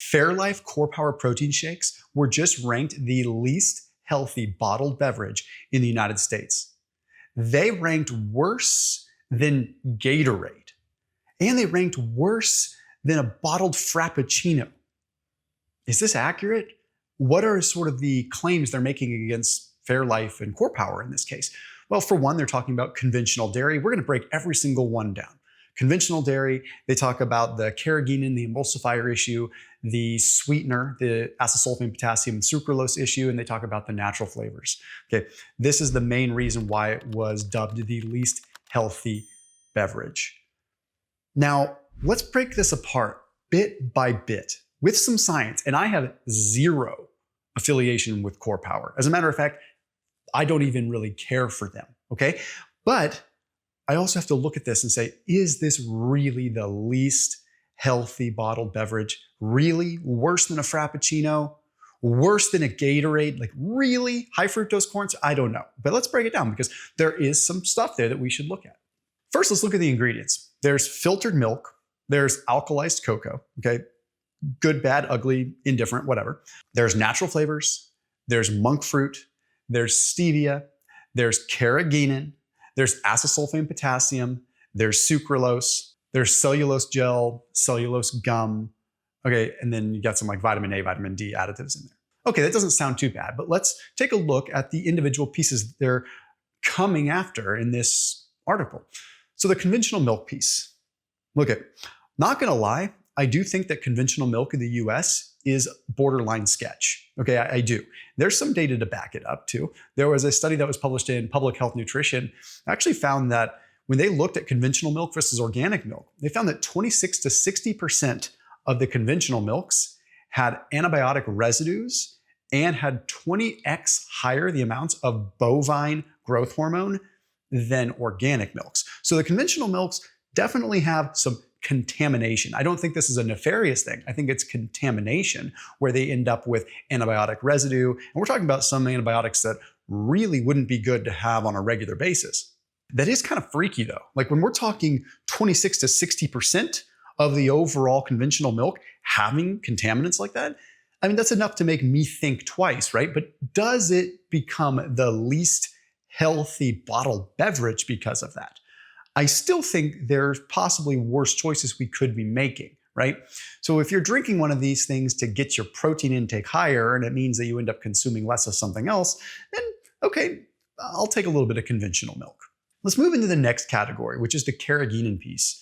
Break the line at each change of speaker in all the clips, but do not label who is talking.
Fairlife Core Power protein shakes were just ranked the least healthy bottled beverage in the United States. They ranked worse than Gatorade, and they ranked worse than a bottled Frappuccino. Is this accurate? What are sort of the claims they're making against Fairlife and Core Power in this case? Well, for one, they're talking about conventional dairy. We're going to break every single one down. Conventional dairy, they talk about the Carageenan, the emulsifier issue, the sweetener, the acesulfame, potassium, and sucralose issue, and they talk about the natural flavors. Okay, this is the main reason why it was dubbed the least healthy beverage. Now, let's break this apart bit by bit with some science, and I have zero affiliation with Core Power. As a matter of fact, I don't even really care for them, okay? But I also have to look at this and say, is this really the least healthy bottled beverage? Really? Worse than a Frappuccino? Worse than a Gatorade? Like really? High fructose corn syrup? I don't know. But let's break it down because there is some stuff there that we should look at. First, let's look at the ingredients. There's filtered milk. There's alkalized cocoa, okay? Good, bad, ugly, indifferent, whatever. There's natural flavors. There's monk fruit. There's stevia. There's carrageenan. There's acesulfame potassium, there's sucralose, there's cellulose gel, cellulose gum, okay, and then you got some like vitamin A, vitamin D additives in there. Okay, that doesn't sound too bad, but let's take a look at the individual pieces they're coming after in this article. So the conventional milk piece. Look at, not gonna lie, I do think that conventional milk in the US is borderline sketch. Okay, I do. There's some data to back it up too. There was a study that was published in Public Health Nutrition, actually found that when they looked at conventional milk versus organic milk, they found that 26 to 60% of the conventional milks had antibiotic residues and had 20x higher the amounts of bovine growth hormone than organic milks. So the conventional milks definitely have some contamination. I don't think this is a nefarious thing. I think it's contamination where they end up with antibiotic residue. And we're talking about some antibiotics that really wouldn't be good to have on a regular basis. That is kind of freaky though. Like when we're talking 26 to 60% of the overall conventional milk having contaminants like that, I mean, that's enough to make me think twice, right? But does it become the least healthy bottled beverage because of that? I still think there's possibly worse choices we could be making, right? So if you're drinking one of these things to get your protein intake higher and it means that you end up consuming less of something else, then okay, I'll take a little bit of conventional milk. Let's move into the next category, which is the carrageenan piece.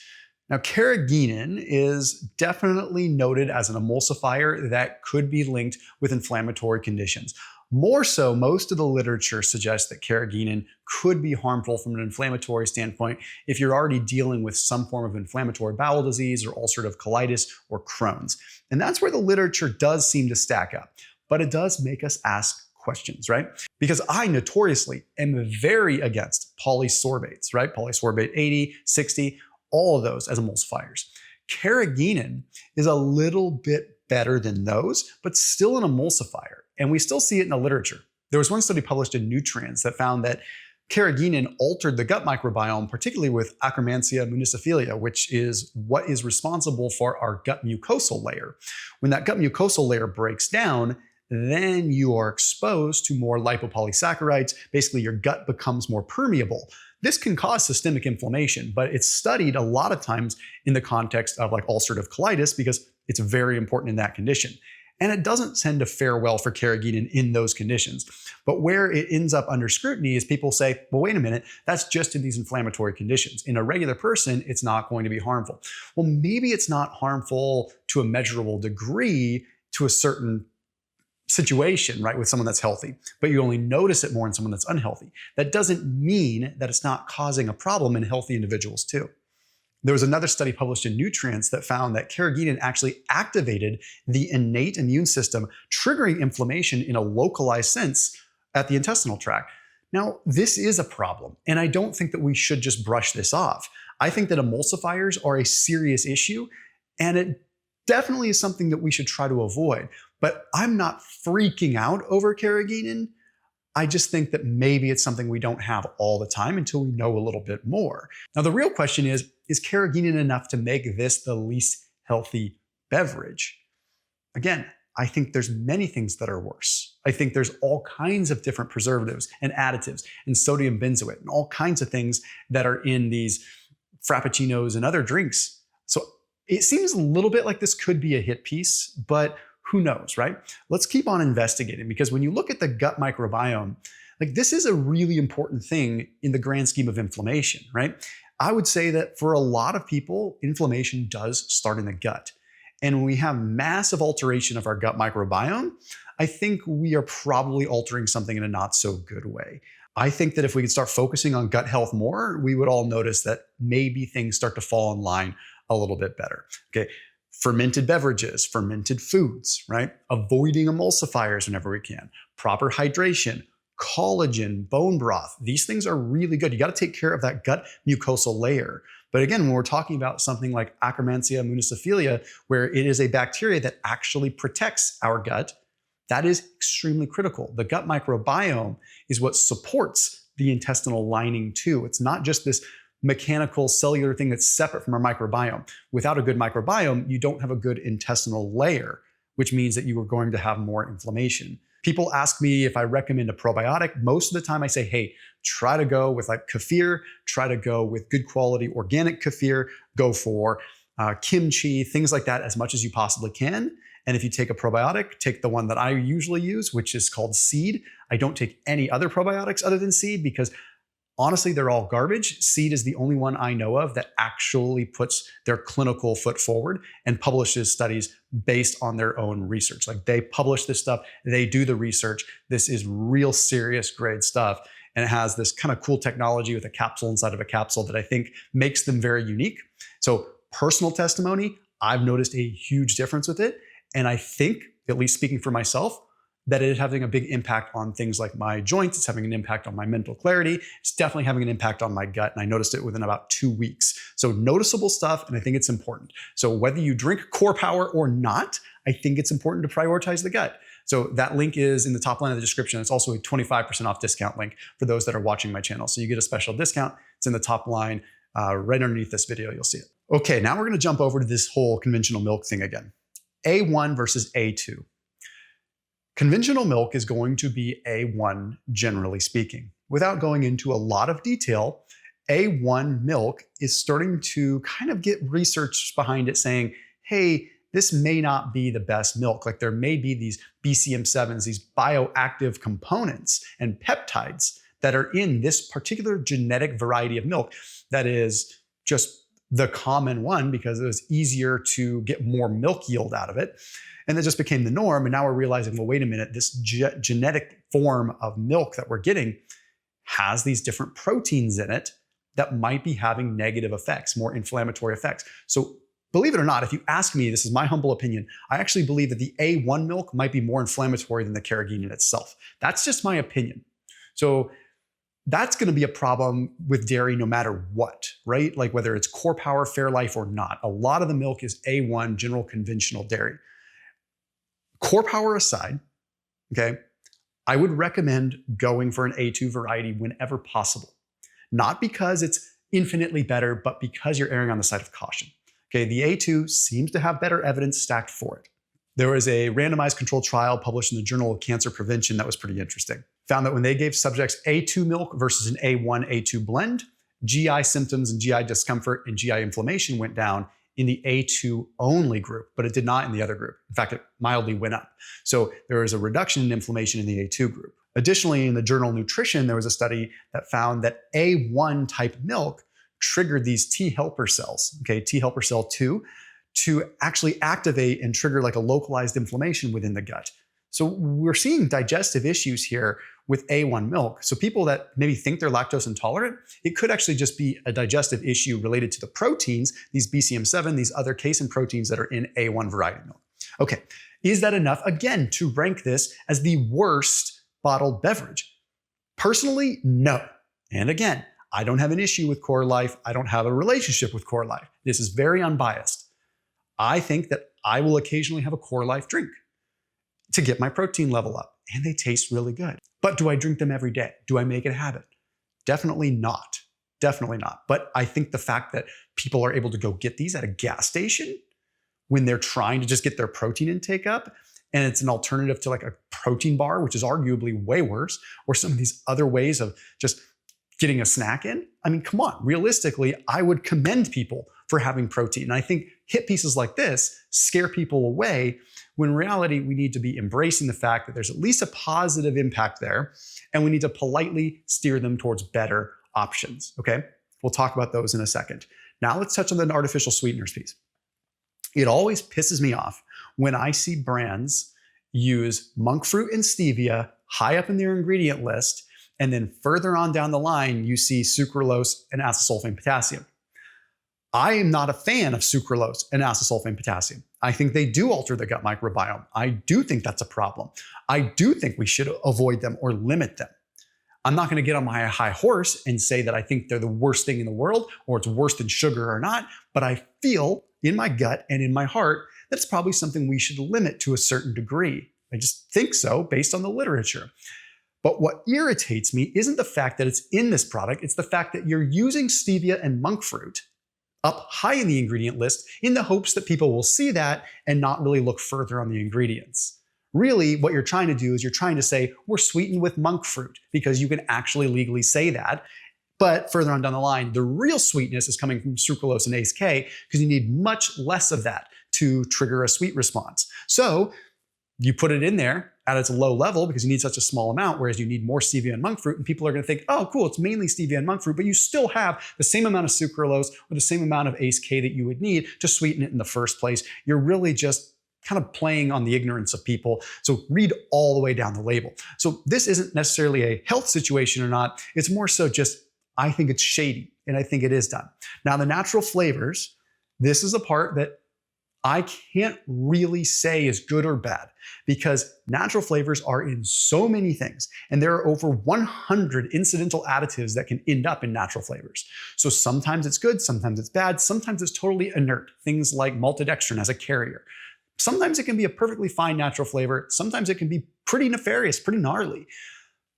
Now, carrageenan is definitely noted as an emulsifier that could be linked with inflammatory conditions. More so, most of the literature suggests that carrageenan could be harmful from an inflammatory standpoint if you're already dealing with some form of inflammatory bowel disease or ulcerative colitis or Crohn's. And that's where the literature does seem to stack up. But it does make us ask questions, right? Because I notoriously am very against polysorbates, right? Polysorbate 80, 60, all of those as emulsifiers. Carrageenan is a little bit better than those, but still an emulsifier. And we still see it in the literature. There was one study published in Nutrients that found that carrageenan altered the gut microbiome, particularly with Akkermansia muciniphila, which is what is responsible for our gut mucosal layer. When that gut mucosal layer breaks down, then you are exposed to more lipopolysaccharides. Basically, your gut becomes more permeable. This can cause systemic inflammation, but it's studied a lot of times in the context of like ulcerative colitis because it's very important in that condition. And it doesn't tend to fare well for carrageenan in those conditions. But where it ends up under scrutiny is people say, well, wait a minute, that's just in these inflammatory conditions. In a regular person, it's not going to be harmful. Well, maybe it's not harmful to a measurable degree to a certain situation, right, with someone that's healthy, but you only notice it more in someone that's unhealthy. That doesn't mean that it's not causing a problem in healthy individuals too. There was another study published in Nutrients that found that carrageenan actually activated the innate immune system, triggering inflammation in a localized sense at the intestinal tract. Now, this is a problem, and I don't think that we should just brush this off. I think that emulsifiers are a serious issue, and it definitely is something that we should try to avoid. But I'm not freaking out over carrageenan. I just think that maybe it's something we don't have all the time until we know a little bit more. Now, the real question is carrageenan enough to make this the least healthy beverage? Again, I think there's many things that are worse. I think there's all kinds of different preservatives and additives and sodium benzoate and all kinds of things that are in these frappuccinos and other drinks. So it seems a little bit like this could be a hit piece, but who knows, right? Let's keep on investigating, because when you look at the gut microbiome, like this is a really important thing in the grand scheme of inflammation, right? I would say that for a lot of people, inflammation does start in the gut. And when we have massive alteration of our gut microbiome, I think we are probably altering something in a not so good way. I think that if we could start focusing on gut health more, we would all notice that maybe things start to fall in line a little bit better. Okay. Fermented beverages, fermented foods, right? Avoiding emulsifiers whenever we can, proper hydration, collagen, bone broth. These things are really good. You got to take care of that gut mucosal layer. But again, when we're talking about something like Akkermansia mucophilia, where it is a bacteria that actually protects our gut, that is extremely critical. The gut microbiome is what supports the intestinal lining too. It's not just this mechanical cellular thing that's separate from our microbiome. Without a good microbiome, you don't have a good intestinal layer, which means that you are going to have more inflammation. People ask me if I recommend a probiotic. Most of the time I say, hey, try to go with like kefir, try to go with good quality organic kefir, go for kimchi, things like that as much as you possibly can. And if you take a probiotic, take the one that I usually use, which is called Seed. I don't take any other probiotics other than Seed because honestly, they're all garbage. Seed is the only one I know of that actually puts their clinical foot forward and publishes studies based on their own research. Like they publish this stuff, they do the research. This is real serious grade stuff. And it has this kind of cool technology with a capsule inside of a capsule that I think makes them very unique. So personal testimony, I've noticed a huge difference with it. And I think, at least speaking for myself, that it is having a big impact on things like my joints. It's having an impact on my mental clarity. It's definitely having an impact on my gut. And I noticed it within about 2 weeks. So noticeable stuff, and I think it's important. So whether you drink Core Power or not, I think it's important to prioritize the gut. So that link is in the top line of the description. It's also a 25% off discount link for those that are watching my channel. So you get a special discount. It's in the top line right underneath this video. You'll see it. Okay, now we're going to jump over to this whole conventional milk thing again. A1 versus A2. Conventional milk is going to be A1, generally speaking. Without going into a lot of detail, A1 milk is starting to kind of get research behind it saying, hey, this may not be the best milk. Like there may be these BCM7s, these bioactive components and peptides that are in this particular genetic variety of milk that is just the common one because it was easier to get more milk yield out of it. And that just became the norm. And now we're realizing, well, wait a minute, this genetic form of milk that we're getting has these different proteins in it that might be having negative effects, more inflammatory effects. So believe it or not, if you ask me, this is my humble opinion, I actually believe that the A1 milk might be more inflammatory than the Carageenan itself. That's just my opinion. So that's going to be a problem with dairy no matter what, right? Like whether it's Core Power, Fairlife or not. A lot of the milk is A1, general conventional dairy. Core Power aside, okay, I would recommend going for an A2 variety whenever possible. Not because it's infinitely better, but because you're erring on the side of caution. Okay, the A2 seems to have better evidence stacked for it. There was a randomized controlled trial published in the Journal of Cancer Prevention that was pretty interesting. Found that when they gave subjects A2 milk versus an A1, A2 blend, GI symptoms and GI discomfort and GI inflammation went down in the A2 only group, but it did not in the other group. In fact, it mildly went up. So there was a reduction in inflammation in the A2 group. Additionally, in the journal Nutrition, there was a study that found that A1 type milk triggered these T helper cells, okay, T helper cell 2, to actually activate and trigger like a localized inflammation within the gut. So we're seeing digestive issues here with A1 milk. So people that maybe think they're lactose intolerant, it could actually just be a digestive issue related to the proteins, these BCM7, these other casein proteins that are in A1 variety milk. Okay, is that enough, again, to rank this as the worst bottled beverage? Personally, no. And again, I don't have an issue with Core Life. I don't have a relationship with Core Life. This is very unbiased. I think that I will occasionally have a Core Life drink to get my protein level up, and they taste really good. But do I drink them every day? Do I make it a habit? Definitely not. Definitely not. But I think the fact that people are able to go get these at a gas station when they're trying to just get their protein intake up. And it's an alternative to like a protein bar, which is arguably way worse, or some of these other ways of just getting a snack in. I mean, come on, realistically, I would commend people for having protein. And I think hit pieces like this scare people away, when in reality, we need to be embracing the fact that there's at least a positive impact there, and we need to politely steer them towards better options, okay? We'll talk about those in a second. Now let's touch on the artificial sweeteners piece. It always pisses me off when I see brands use monk fruit and stevia high up in their ingredient list, and then further on down the line, you see sucralose and acesulfame potassium. I am not a fan of sucralose and acesulfame potassium. I think they do alter the gut microbiome. I do think that's a problem. I do think we should avoid them or limit them. I'm not going to get on my high horse and say that I think they're the worst thing in the world or it's worse than sugar or not, but I feel in my gut and in my heart that's probably something we should limit to a certain degree. I just think so based on the literature. But what irritates me isn't the fact that it's in this product, it's the fact that you're using stevia and monk fruit up high in the ingredient list in the hopes that people will see that and not really look further on the ingredients. Really, what you're trying to do is you're trying to say, we're sweetened with monk fruit, because you can actually legally say that. But further on down the line, the real sweetness is coming from sucralose and ACE-K, because you need much less of that to trigger a sweet response. So you put it in there at its low level because you need such a small amount, whereas you need more stevia and monk fruit, and people are going to think, oh, cool, it's mainly stevia and monk fruit, but you still have the same amount of sucralose or the same amount of ACE-K that you would need to sweeten it in the first place. You're really just kind of playing on the ignorance of people. So read all the way down the label. So this isn't necessarily a health situation or not. It's more so just, I think it's shady, and I think it is done. Now, the natural flavors, this is a part that I can't really say is good or bad, because natural flavors are in so many things, and there are over 100 incidental additives that can end up in natural flavors. So sometimes it's good, sometimes it's bad, sometimes it's totally inert, things like maltodextrin as a carrier. Sometimes it can be a perfectly fine natural flavor, sometimes it can be pretty nefarious, pretty gnarly.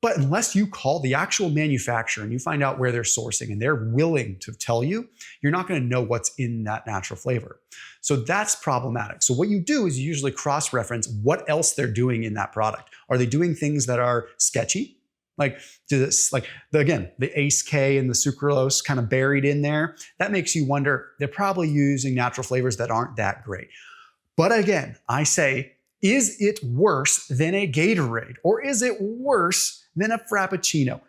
But unless you call the actual manufacturer and you find out where they're sourcing and they're willing to tell you, you're not going to know what's in that natural flavor. So that's problematic. So what you do is you usually cross-reference what else they're doing in that product. Are they doing things that are sketchy? Like again, the ACE-K and the sucralose kind of buried in there. That makes you wonder, they're probably using natural flavors that aren't that great. But again, I say, is it worse than a Gatorade? Or is it worse than a Frappuccino?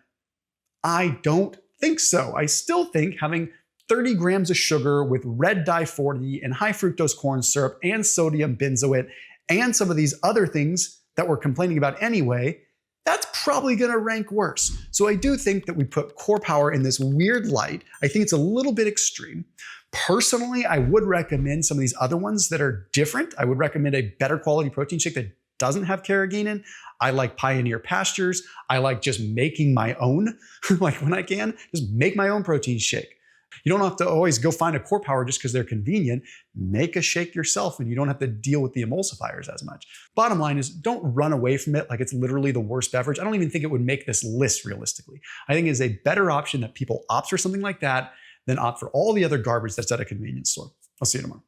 I don't think so. I still think having 30 grams of sugar with red dye 40 and high fructose corn syrup and sodium benzoate and some of these other things that we're complaining about anyway, that's probably going to rank worse. So I do think that we put core power in this weird light. I think it's a little bit extreme. Personally, I would recommend some of these other ones that are different. I would recommend a better quality protein shake that doesn't have Carageenan. I like Pioneer Pastures. I like just making my own, like when I can, just make my own protein shake. You don't have to always go find a core power just because they're convenient. Make a shake yourself and you don't have to deal with the emulsifiers as much. Bottom line is, don't run away from it like it's literally the worst beverage. I don't even think it would make this list realistically. I think it's a better option that people opt for something like that than opt for all the other garbage that's at a convenience store. I'll see you tomorrow.